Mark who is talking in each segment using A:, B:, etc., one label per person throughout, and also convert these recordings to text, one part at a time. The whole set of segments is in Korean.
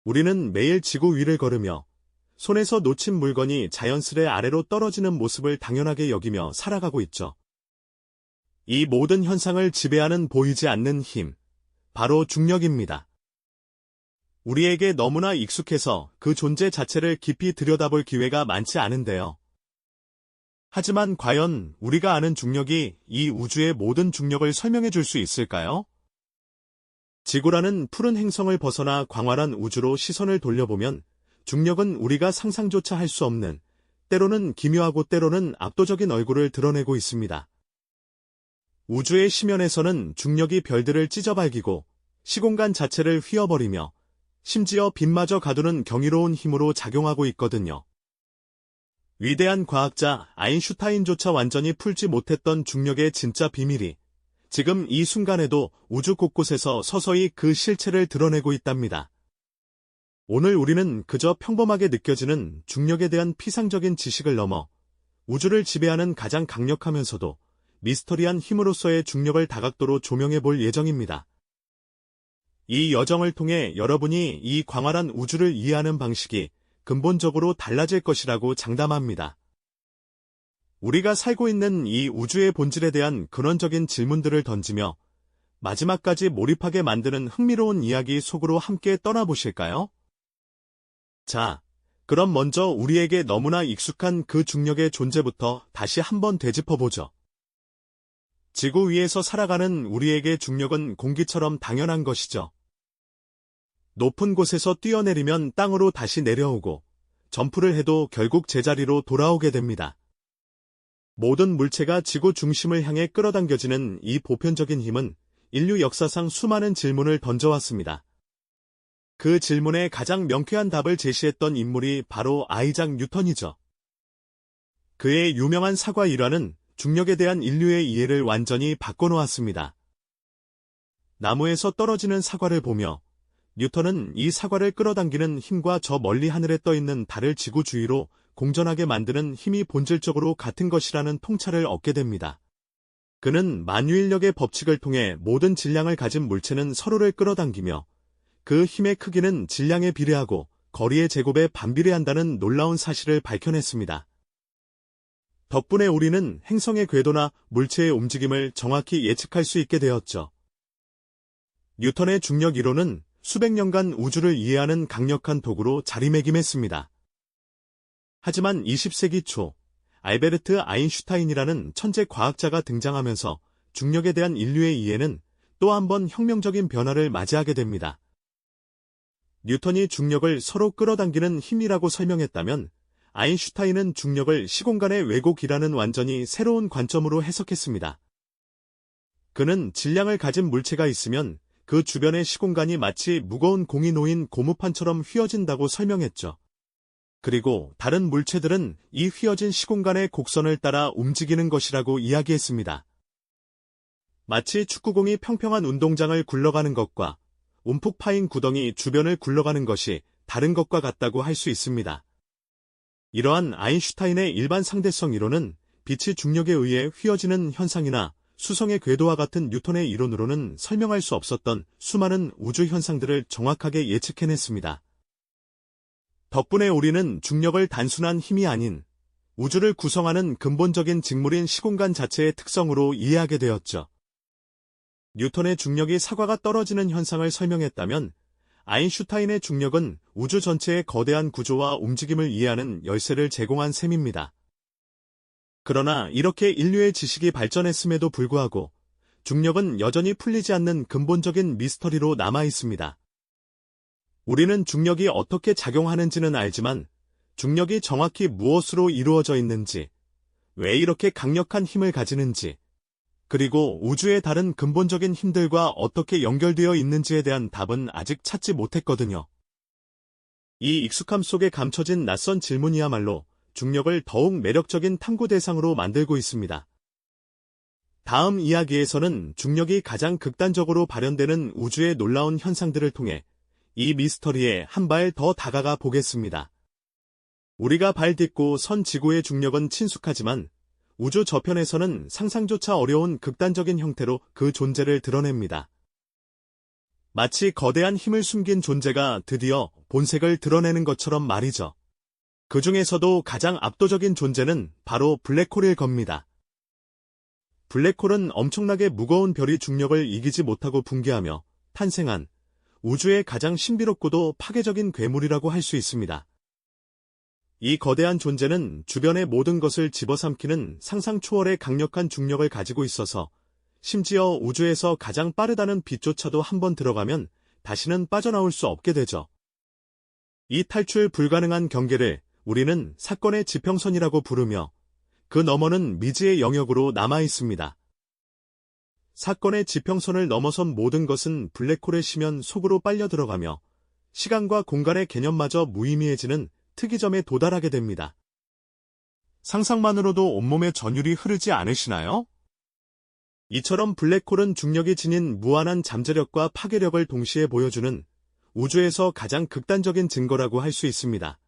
A: 우리는 매일 지구 위를 걸으며 손에서 놓친 물건이 자연스레 아래로 떨어지는 모습을 당연하게 여기며 살아가고 있죠. 이 모든 현상을 지배하는 보이지 않는 힘, 바로 중력입니다. 우리에게 너무나 익숙해서 그 존재 자체를 깊이 들여다볼 기회가 많지 않은데요. 하지만 과연 우리가 아는 중력이 이 우주의 모든 중력을 설명해 줄 수 있을까요? 지구라는 푸른 행성을 벗어나 광활한 우주로 시선을 돌려보면 중력은 우리가 상상조차 할 수 없는, 때로는 기묘하고 때로는 압도적인 얼굴을 드러내고 있습니다. 우주의 심연에서는 중력이 별들을 찢어발기고 시공간 자체를 휘어버리며 심지어 빛마저 가두는 경이로운 힘으로 작용하고 있거든요. 위대한 과학자 아인슈타인조차 완전히 풀지 못했던 중력의 진짜 비밀이 지금 이 순간에도 우주 곳곳에서 서서히 그 실체를 드러내고 있답니다. 오늘 우리는 그저 평범하게 느껴지는 중력에 대한 피상적인 지식을 넘어 우주를 지배하는 가장 강력하면서도 미스터리한 힘으로서의 중력을 다각도로 조명해 볼 예정입니다. 이 여정을 통해 여러분이 이 광활한 우주를 이해하는 방식이 근본적으로 달라질 것이라고 장담합니다. 우리가 살고 있는 이 우주의 본질에 대한 근원적인 질문들을 던지며 마지막까지 몰입하게 만드는 흥미로운 이야기 속으로 함께 떠나보실까요? 자, 그럼 먼저 우리에게 너무나 익숙한 그 중력의 존재부터 다시 한번 되짚어보죠. 지구 위에서 살아가는 우리에게 중력은 공기처럼 당연한 것이죠. 높은 곳에서 뛰어내리면 땅으로 다시 내려오고 점프를 해도 결국 제자리로 돌아오게 됩니다. 모든 물체가 지구 중심을 향해 끌어당겨지는 이 보편적인 힘은 인류 역사상 수많은 질문을 던져왔습니다. 그 질문에 가장 명쾌한 답을 제시했던 인물이 바로 아이작 뉴턴이죠. 그의 유명한 사과 일화는 중력에 대한 인류의 이해를 완전히 바꿔놓았습니다. 나무에서 떨어지는 사과를 보며 뉴턴은 이 사과를 끌어당기는 힘과 저 멀리 하늘에 떠있는 달을 지구 주위로 공전하게 만드는 힘이 본질적으로 같은 것이라는 통찰을 얻게 됩니다. 그는 만유인력의 법칙을 통해 모든 질량을 가진 물체는 서로를 끌어당기며 그 힘의 크기는 질량에 비례하고 거리의 제곱에 반비례한다는 놀라운 사실을 밝혀냈습니다. 덕분에 우리는 행성의 궤도나 물체의 움직임을 정확히 예측할 수 있게 되었죠. 뉴턴의 중력 이론은 수백 년간 우주를 이해하는 강력한 도구로 자리매김했습니다. 하지만 20세기 초 알베르트 아인슈타인이라는 천재 과학자가 등장하면서 중력에 대한 인류의 이해는 또 한 번 혁명적인 변화를 맞이하게 됩니다. 뉴턴이 중력을 서로 끌어당기는 힘이라고 설명했다면 아인슈타인은 중력을 시공간의 왜곡이라는 완전히 새로운 관점으로 해석했습니다. 그는 질량을 가진 물체가 있으면 그 주변의 시공간이 마치 무거운 공이 놓인 고무판처럼 휘어진다고 설명했죠. 그리고 다른 물체들은 이 휘어진 시공간의 곡선을 따라 움직이는 것이라고 이야기했습니다. 마치 축구공이 평평한 운동장을 굴러가는 것과 움푹 파인 구덩이 주변을 굴러가는 것이 다른 것과 같다고 할 수 있습니다. 이러한 아인슈타인의 일반 상대성 이론은 빛이 중력에 의해 휘어지는 현상이나 수성의 궤도와 같은 뉴턴의 이론으로는 설명할 수 없었던 수많은 우주 현상들을 정확하게 예측해냈습니다. 덕분에 우리는 중력을 단순한 힘이 아닌 우주를 구성하는 근본적인 직물인 시공간 자체의 특성으로 이해하게 되었죠. 뉴턴의 중력이 사과가 떨어지는 현상을 설명했다면 아인슈타인의 중력은 우주 전체의 거대한 구조와 움직임을 이해하는 열쇠를 제공한 셈입니다. 그러나 이렇게 인류의 지식이 발전했음에도 불구하고 중력은 여전히 풀리지 않는 근본적인 미스터리로 남아 있습니다. 우리는 중력이 어떻게 작용하는지는 알지만 중력이 정확히 무엇으로 이루어져 있는지, 왜 이렇게 강력한 힘을 가지는지, 그리고 우주의 다른 근본적인 힘들과 어떻게 연결되어 있는지에 대한 답은 아직 찾지 못했거든요. 이 익숙함 속에 감춰진 낯선 질문이야말로 중력을 더욱 매력적인 탐구 대상으로 만들고 있습니다. 다음 이야기에서는 중력이 가장 극단적으로 발현되는 우주의 놀라운 현상들을 통해 이 미스터리에 한 발 더 다가가 보겠습니다. 우리가 발 딛고 선 지구의 중력은 친숙하지만 우주 저편에서는 상상조차 어려운 극단적인 형태로 그 존재를 드러냅니다. 마치 거대한 힘을 숨긴 존재가 드디어 본색을 드러내는 것처럼 말이죠. 그 중에서도 가장 압도적인 존재는 바로 블랙홀일 겁니다. 블랙홀은 엄청나게 무거운 별이 중력을 이기지 못하고 붕괴하며 탄생한 우주의 가장 신비롭고도 파괴적인 괴물이라고 할 수 있습니다. 이 거대한 존재는 주변의 모든 것을 집어삼키는 상상 초월의 강력한 중력을 가지고 있어서 심지어 우주에서 가장 빠르다는 빛조차도 한번 들어가면 다시는 빠져나올 수 없게 되죠. 이 탈출 불가능한 경계를 우리는 사건의 지평선이라고 부르며 그 너머는 미지의 영역으로 남아 있습니다. 사건의 지평선을 넘어선 모든 것은 블랙홀의 심연 속으로 빨려 들어가며 시간과 공간의 개념마저 무의미해지는 특이점에 도달하게 됩니다. 상상만으로도 온몸에 전율이 흐르지 않으시나요? 이처럼 블랙홀은 중력이 지닌 무한한 잠재력과 파괴력을 동시에 보여주는 우주에서 가장 극단적인 증거라고 할 수 있습니다.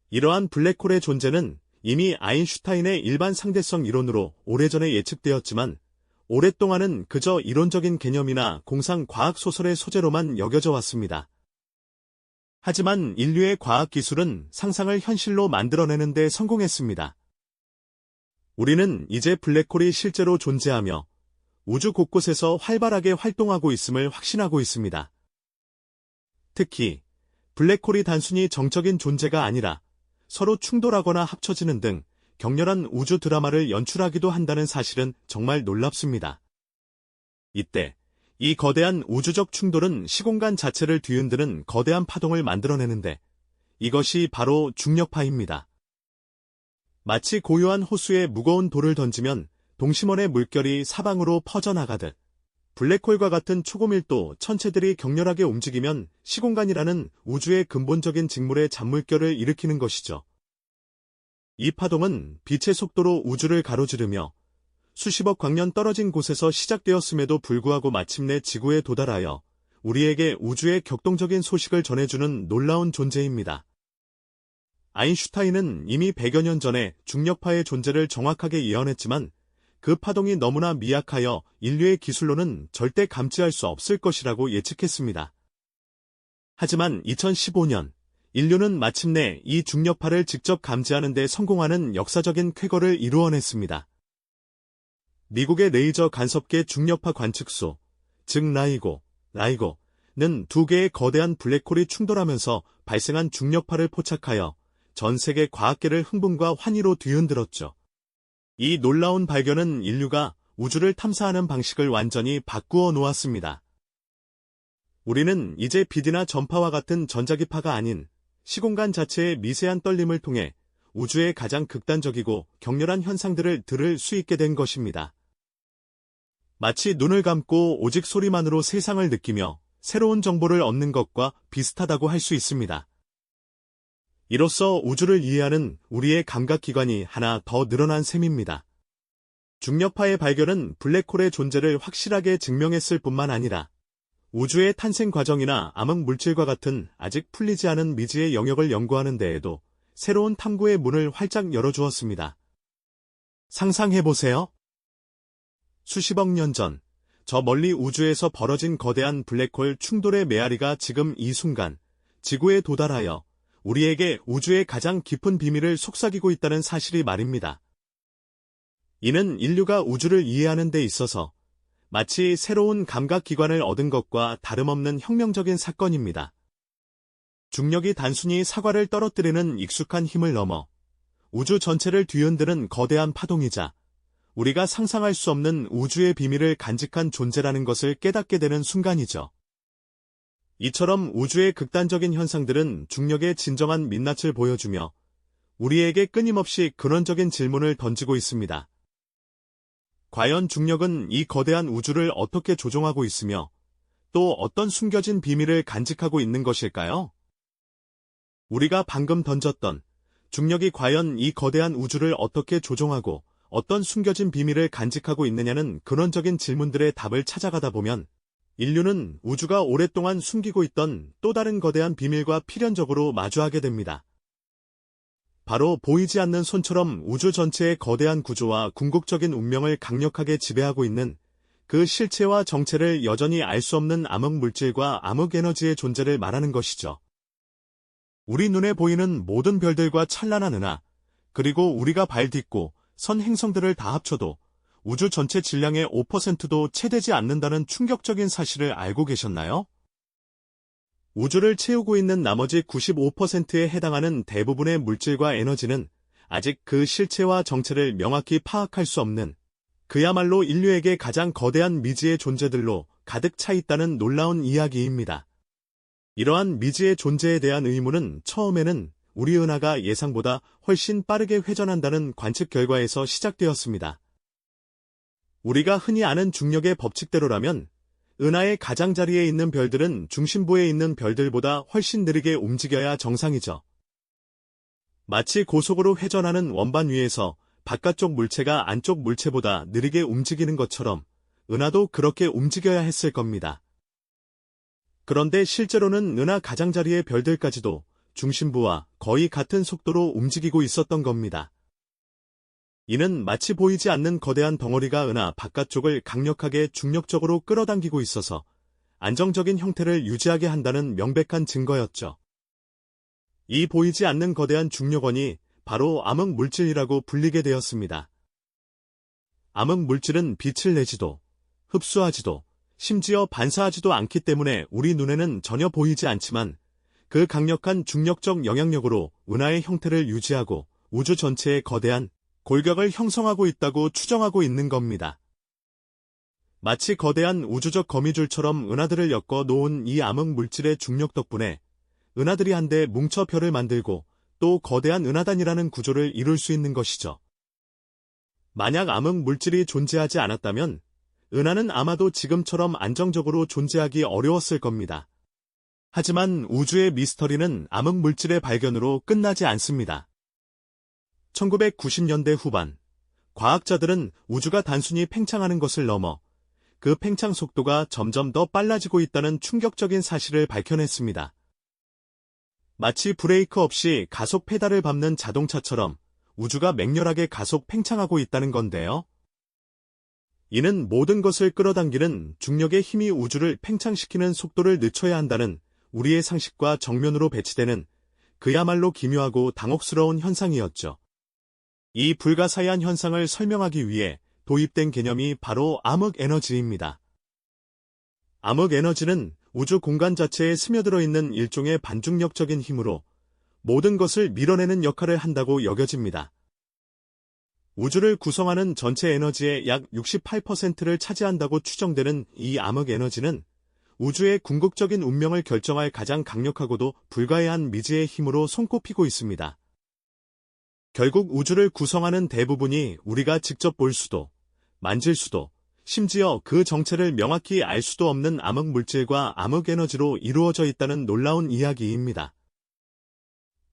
A: 이러한 블랙홀의 존재는 이미 아인슈타인의 일반 상대성 이론으로 오래전에 예측되었지만 오랫동안은 그저 이론적인 개념이나 공상 과학 소설의 소재로만 여겨져 왔습니다. 하지만 인류의 과학기술은 상상을 현실로 만들어내는 데 성공했습니다. 우리는 이제 블랙홀이 실제로 존재하며 우주 곳곳에서 활발하게 활동하고 있음을 확신하고 있습니다. 특히 블랙홀이 단순히 정적인 존재가 아니라 서로 충돌하거나 합쳐지는 등 격렬한 우주 드라마를 연출하기도 한다는 사실은 정말 놀랍습니다. 이때 이 거대한 우주적 충돌은 시공간 자체를 뒤흔드는 거대한 파동을 만들어내는데 이것이 바로 중력파입니다. 마치 고요한 호수에 무거운 돌을 던지면 동심원의 물결이 사방으로 퍼져나가듯 블랙홀과 같은 초고밀도 천체들이 격렬하게 움직이면 시공간이라는 우주의 근본적인 직물의 잔물결을 일으키는 것이죠. 이 파동은 빛의 속도로 우주를 가로지르며 수십억 광년 떨어진 곳에서 시작되었음에도 불구하고 마침내 지구에 도달하여 우리에게 우주의 격동적인 소식을 전해주는 놀라운 존재입니다. 아인슈타인은 이미 100여 년 전에 중력파의 존재를 정확하게 예언했지만 그 파동이 너무나 미약하여 인류의 기술로는 절대 감지할 수 없을 것이라고 예측했습니다. 하지만 2015년 인류는 마침내 이 중력파를 직접 감지하는 데 성공하는 역사적인 쾌거를 이루어냈습니다. 미국의 레이저 간섭계 중력파 관측소, 즉 라이고는 두 개의 거대한 블랙홀이 충돌하면서 발생한 중력파를 포착하여 전 세계 과학계를 흥분과 환희로 뒤흔들었죠. 이 놀라운 발견은 인류가 우주를 탐사하는 방식을 완전히 바꾸어 놓았습니다. 우리는 이제 빛이나 전파와 같은 전자기파가 아닌 시공간 자체의 미세한 떨림을 통해 우주의 가장 극단적이고 격렬한 현상들을 들을 수 있게 된 것입니다. 마치 눈을 감고 오직 소리만으로 세상을 느끼며 새로운 정보를 얻는 것과 비슷하다고 할 수 있습니다. 이로써 우주를 이해하는 우리의 감각기관이 하나 더 늘어난 셈입니다. 중력파의 발견은 블랙홀의 존재를 확실하게 증명했을 뿐만 아니라 우주의 탄생 과정이나 암흑 물질과 같은 아직 풀리지 않은 미지의 영역을 연구하는 데에도 새로운 탐구의 문을 활짝 열어주었습니다. 상상해보세요. 수십억 년 전, 저 멀리 우주에서 벌어진 거대한 블랙홀 충돌의 메아리가 지금 이 순간 지구에 도달하여 우리에게 우주의 가장 깊은 비밀을 속삭이고 있다는 사실이 말입니다. 이는 인류가 우주를 이해하는 데 있어서 마치 새로운 감각기관을 얻은 것과 다름없는 혁명적인 사건입니다. 중력이 단순히 사과를 떨어뜨리는 익숙한 힘을 넘어 우주 전체를 뒤흔드는 거대한 파동이자 우리가 상상할 수 없는 우주의 비밀을 간직한 존재라는 것을 깨닫게 되는 순간이죠. 이처럼 우주의 극단적인 현상들은 중력의 진정한 민낯을 보여주며 우리에게 끊임없이 근원적인 질문을 던지고 있습니다. 과연 중력은 이 거대한 우주를 어떻게 조종하고 있으며 또 어떤 숨겨진 비밀을 간직하고 있는 것일까요? 우리가 방금 던졌던 중력이 과연 이 거대한 우주를 어떻게 조종하고 어떤 숨겨진 비밀을 간직하고 있느냐는 근원적인 질문들의 답을 찾아가다 보면 인류는 우주가 오랫동안 숨기고 있던 또 다른 거대한 비밀과 필연적으로 마주하게 됩니다. 바로 보이지 않는 손처럼 우주 전체의 거대한 구조와 궁극적인 운명을 강력하게 지배하고 있는 그 실체와 정체를 여전히 알 수 없는 암흑물질과 암흑에너지의 존재를 말하는 것이죠. 우리 눈에 보이는 모든 별들과 찬란한 은하, 그리고 우리가 발 딛고 선 행성들을 다 합쳐도 우주 전체 질량의 5%도 채 되지 않는다는 충격적인 사실을 알고 계셨나요? 우주를 채우고 있는 나머지 95%에 해당하는 대부분의 물질과 에너지는 아직 그 실체와 정체를 명확히 파악할 수 없는, 그야말로 인류에게 가장 거대한 미지의 존재들로 가득 차 있다는 놀라운 이야기입니다. 이러한 미지의 존재에 대한 의문은 처음에는 우리 은하가 예상보다 훨씬 빠르게 회전한다는 관측 결과에서 시작되었습니다. 우리가 흔히 아는 중력의 법칙대로라면 은하의 가장자리에 있는 별들은 중심부에 있는 별들보다 훨씬 느리게 움직여야 정상이죠. 마치 고속으로 회전하는 원반 위에서 바깥쪽 물체가 안쪽 물체보다 느리게 움직이는 것처럼 은하도 그렇게 움직여야 했을 겁니다. 그런데 실제로는 은하 가장자리의 별들까지도 중심부와 거의 같은 속도로 움직이고 있었던 겁니다. 이는 마치 보이지 않는 거대한 덩어리가 은하 바깥쪽을 강력하게 중력적으로 끌어당기고 있어서 안정적인 형태를 유지하게 한다는 명백한 증거였죠. 이 보이지 않는 거대한 중력원이 바로 암흑물질이라고 불리게 되었습니다. 암흑물질은 빛을 내지도, 흡수하지도, 심지어 반사하지도 않기 때문에 우리 눈에는 전혀 보이지 않지만 그 강력한 중력적 영향력으로 은하의 형태를 유지하고 우주 전체에 거대한 골격을 형성하고 있다고 추정하고 있는 겁니다. 마치 거대한 우주적 거미줄처럼 은하들을 엮어 놓은 이 암흑물질의 중력 덕분에 은하들이 한데 뭉쳐 별을 만들고 또 거대한 은하단이라는 구조를 이룰 수 있는 것이죠. 만약 암흑물질이 존재하지 않았다면 은하는 아마도 지금처럼 안정적으로 존재하기 어려웠을 겁니다. 하지만 우주의 미스터리는 암흑물질의 발견으로 끝나지 않습니다. 1990년대 후반, 과학자들은 우주가 단순히 팽창하는 것을 넘어 그 팽창 속도가 점점 더 빨라지고 있다는 충격적인 사실을 밝혀냈습니다. 마치 브레이크 없이 가속 페달을 밟는 자동차처럼 우주가 맹렬하게 가속 팽창하고 있다는 건데요. 이는 모든 것을 끌어당기는 중력의 힘이 우주를 팽창시키는 속도를 늦춰야 한다는 우리의 상식과 정면으로 배치되는 그야말로 기묘하고 당혹스러운 현상이었죠. 이 불가사의한 현상을 설명하기 위해 도입된 개념이 바로 암흑에너지입니다. 암흑에너지는 우주 공간 자체에 스며들어 있는 일종의 반중력적인 힘으로 모든 것을 밀어내는 역할을 한다고 여겨집니다. 우주를 구성하는 전체 에너지의 약 68%를 차지한다고 추정되는 이 암흑에너지는 우주의 궁극적인 운명을 결정할 가장 강력하고도 불가해한 미지의 힘으로 손꼽히고 있습니다. 결국 우주를 구성하는 대부분이 우리가 직접 볼 수도, 만질 수도, 심지어 그 정체를 명확히 알 수도 없는 암흑물질과 암흑에너지로 이루어져 있다는 놀라운 이야기입니다.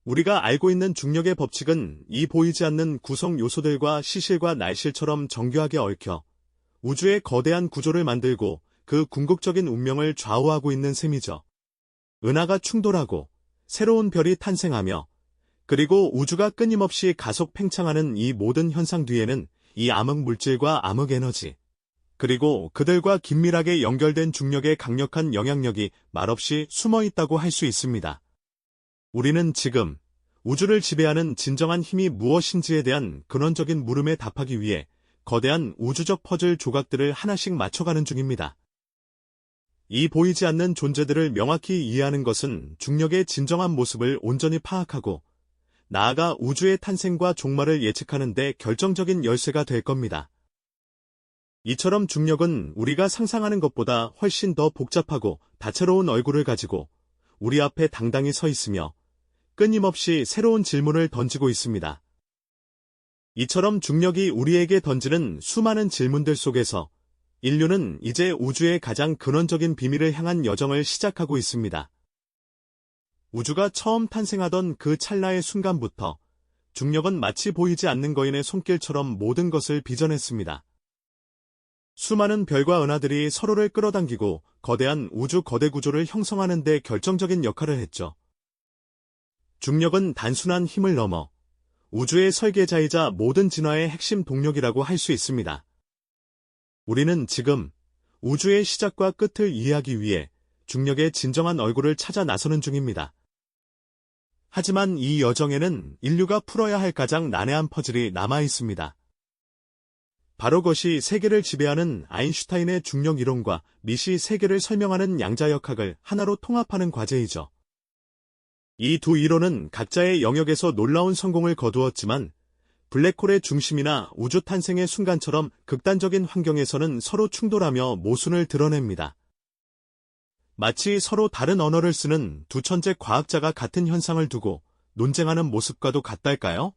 A: 우리가 알고 있는 중력의 법칙은 이 보이지 않는 구성 요소들과 시실과 날실처럼 정교하게 얽혀 우주의 거대한 구조를 만들고 그 궁극적인 운명을 좌우하고 있는 셈이죠. 은하가 충돌하고 새로운 별이 탄생하며 그리고 우주가 끊임없이 가속 팽창하는 이 모든 현상 뒤에는 이 암흑물질과 암흑에너지, 그리고 그들과 긴밀하게 연결된 중력의 강력한 영향력이 말없이 숨어 있다고 할 수 있습니다. 우리는 지금 우주를 지배하는 진정한 힘이 무엇인지에 대한 근원적인 물음에 답하기 위해 거대한 우주적 퍼즐 조각들을 하나씩 맞춰가는 중입니다. 이 보이지 않는 존재들을 명확히 이해하는 것은 중력의 진정한 모습을 온전히 파악하고 나아가 우주의 탄생과 종말을 예측하는 데 결정적인 열쇠가 될 겁니다. 이처럼 중력은 우리가 상상하는 것보다 훨씬 더 복잡하고 다채로운 얼굴을 가지고 우리 앞에 당당히 서 있으며 끊임없이 새로운 질문을 던지고 있습니다. 이처럼 중력이 우리에게 던지는 수많은 질문들 속에서 인류는 이제 우주의 가장 근원적인 비밀을 향한 여정을 시작하고 있습니다. 우주가 처음 탄생하던 그 찰나의 순간부터 중력은 마치 보이지 않는 거인의 손길처럼 모든 것을 빚어냈습니다. 수많은 별과 은하들이 서로를 끌어당기고 거대한 우주 거대 구조를 형성하는 데 결정적인 역할을 했죠. 중력은 단순한 힘을 넘어 우주의 설계자이자 모든 진화의 핵심 동력이라고 할 수 있습니다. 우리는 지금 우주의 시작과 끝을 이해하기 위해 중력의 진정한 얼굴을 찾아 나서는 중입니다. 하지만 이 여정에는 인류가 풀어야 할 가장 난해한 퍼즐이 남아 있습니다. 바로 그것이 세계를 지배하는 아인슈타인의 중력 이론과 미시 세계를 설명하는 양자역학을 하나로 통합하는 과제이죠. 이 두 이론은 각자의 영역에서 놀라운 성공을 거두었지만 블랙홀의 중심이나 우주 탄생의 순간처럼 극단적인 환경에서는 서로 충돌하며 모순을 드러냅니다. 마치 서로 다른 언어를 쓰는 두 천재 과학자가 같은 현상을 두고 논쟁하는 모습과도 같달까요?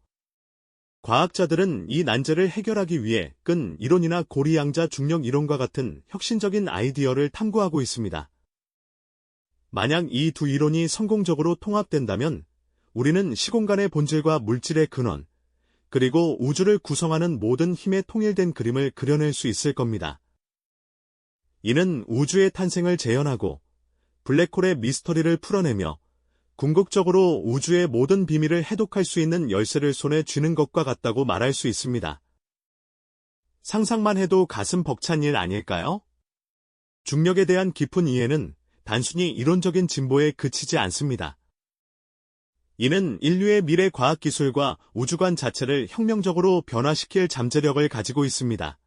A: 과학자들은 이 난제를 해결하기 위해 끈 이론이나 고리양자 중력 이론과 같은 혁신적인 아이디어를 탐구하고 있습니다. 만약 이 두 이론이 성공적으로 통합된다면 우리는 시공간의 본질과 물질의 근원, 그리고 우주를 구성하는 모든 힘의 통일된 그림을 그려낼 수 있을 겁니다. 이는 우주의 탄생을 재현하고 블랙홀의 미스터리를 풀어내며 궁극적으로 우주의 모든 비밀을 해독할 수 있는 열쇠를 손에 쥐는 것과 같다고 말할 수 있습니다. 상상만 해도 가슴 벅찬 일 아닐까요? 중력에 대한 깊은 이해는 단순히 이론적인 진보에 그치지 않습니다. 이는 인류의 미래 과학기술과 우주관 자체를 혁명적으로 변화시킬 잠재력을 가지고 있습니다.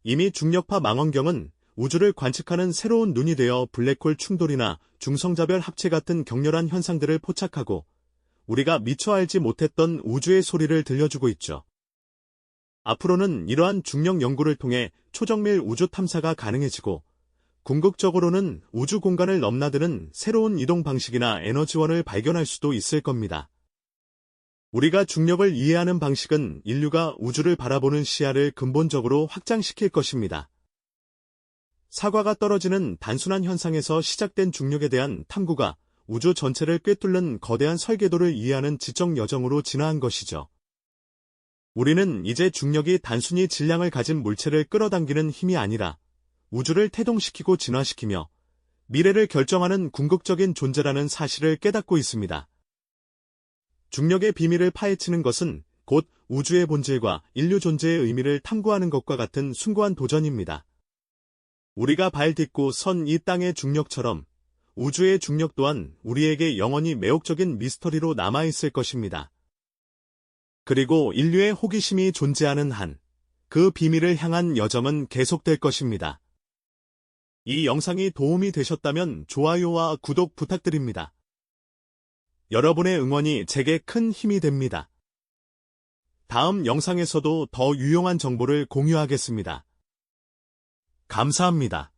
A: 이미 중력파 망원경은 우주를 관측하는 새로운 눈이 되어 블랙홀 충돌이나 중성자별 합체 같은 격렬한 현상들을 포착하고 우리가 미처 알지 못했던 우주의 소리를 들려주고 있죠. 앞으로는 이러한 중력 연구를 통해 초정밀 우주 탐사가 가능해지고 궁극적으로는 우주 공간을 넘나드는 새로운 이동 방식이나 에너지원을 발견할 수도 있을 겁니다. 우리가 중력을 이해하는 방식은 인류가 우주를 바라보는 시야를 근본적으로 확장시킬 것입니다. 사과가 떨어지는 단순한 현상에서 시작된 중력에 대한 탐구가 우주 전체를 꿰뚫는 거대한 설계도를 이해하는 지적 여정으로 진화한 것이죠. 우리는 이제 중력이 단순히 질량을 가진 물체를 끌어당기는 힘이 아니라 우주를 태동시키고 진화시키며 미래를 결정하는 궁극적인 존재라는 사실을 깨닫고 있습니다. 중력의 비밀을 파헤치는 것은 곧 우주의 본질과 인류 존재의 의미를 탐구하는 것과 같은 숭고한 도전입니다. 우리가 발 딛고 선 이 땅의 중력처럼 우주의 중력 또한 우리에게 영원히 매혹적인 미스터리로 남아있을 것입니다. 그리고 인류의 호기심이 존재하는 한, 그 비밀을 향한 여정은 계속될 것입니다. 이 영상이 도움이 되셨다면 좋아요와 구독 부탁드립니다. 여러분의 응원이 제게 큰 힘이 됩니다. 다음 영상에서도 더 유용한 정보를 공유하겠습니다. 감사합니다.